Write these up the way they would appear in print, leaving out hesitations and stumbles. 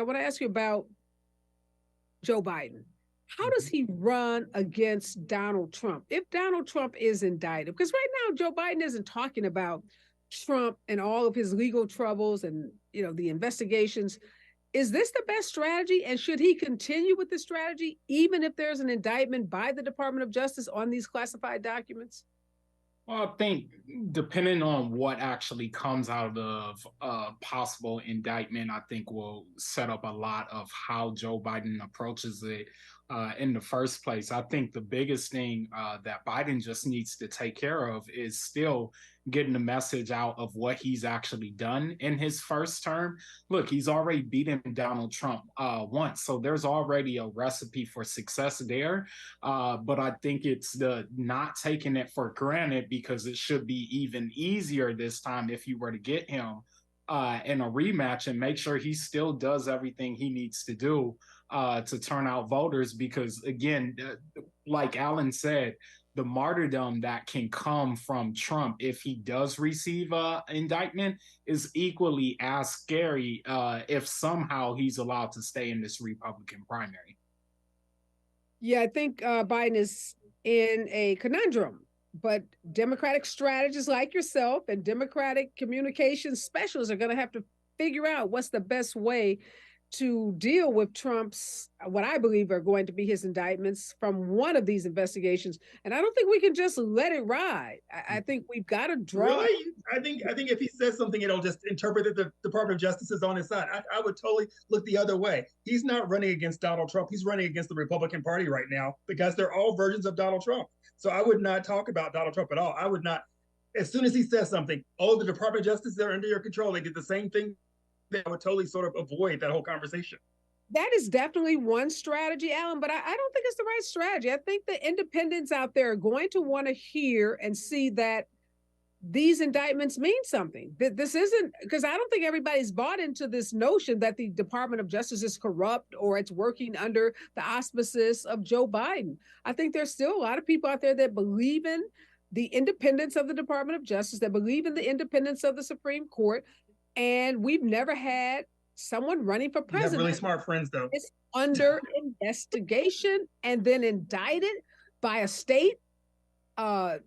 I want to ask you about Joe Biden. How does he run against Donald Trump if Donald Trump is indicted? Because right now, Joe Biden isn't talking about Trump and all of his legal troubles and the investigations. Is this the best strategy? And should he continue with the strategy, even if there's an indictment by the Department of Justice on these classified documents? Well, I think depending on what actually comes out of a possible indictment, I think will set up a lot of how Joe Biden approaches it in the first place. I think the biggest thing that Biden just needs to take care of is still getting the message out of what he's actually done in his first term. Look, he's already beaten Donald Trump once, so there's already a recipe for success there. But I think it's the not taking it for granted, because it should be even easier this time if you were to get him in a rematch, and make sure he still does everything he needs to do to turn out voters. Because again, like Allen said, the martyrdom that can come from Trump if he does receive an indictment is equally as scary if somehow he's allowed to stay in this Republican primary. Yeah, I think Biden is in a conundrum, but Democratic strategists like yourself and Democratic communications specialists are going to have to figure out what's the best way to deal with Trump's, what I believe are going to be his indictments from one of these investigations. And I don't think we can just let it ride. I think we've got to draw. Really? I think if he says something, it'll just interpret that the Department of Justice is on his side. I would totally look the other way. He's not running against Donald Trump. He's running against the Republican Party right now, because they're all versions of Donald Trump. So I would not talk about Donald Trump at all. I would not. As soon as he says something, oh, the Department of Justice, they're under your control, they did the same thing, I would totally sort of avoid that whole conversation. That is definitely one strategy, Alan, but I don't think it's the right strategy. I think the independents out there are going to want to hear and see that these indictments mean something. That this isn't, because I don't think everybody's bought into this notion that the Department of Justice is corrupt or it's working under the auspices of Joe Biden. I think there's still a lot of people out there that believe in the independence of the Department of Justice, that believe in the independence of the Supreme Court. And we've never had someone running for president. You have really smart friends, though. It's under investigation and then indicted by a state. Well,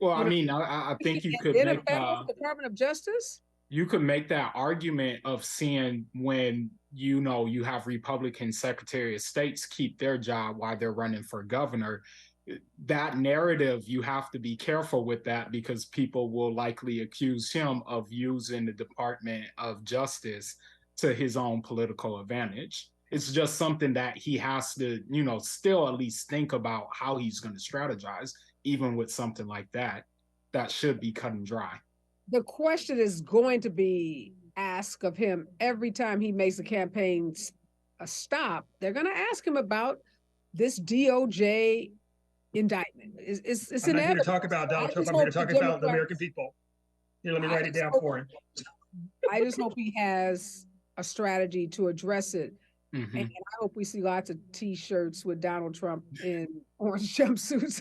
I mean, I think you could make Department of Justice. You could make that argument of seeing when you have Republican Secretary of States keep their job while they're running for governor. That narrative, you have to be careful with that, because people will likely accuse him of using the Department of Justice to his own political advantage. It's just something that he has to, still at least think about how he's going to strategize, even with something like that. That should be cut and dry. The question is going to be asked of him every time he makes a campaign a stop. They're going to ask him about this DOJ indictment. It's I'm not here to talk about Donald Trump. I'm here to talk about the American people. Here, let me write it down for him. I just hope he has a strategy to address it. Mm-hmm. And I hope we see lots of T-shirts with Donald Trump in orange jumpsuits.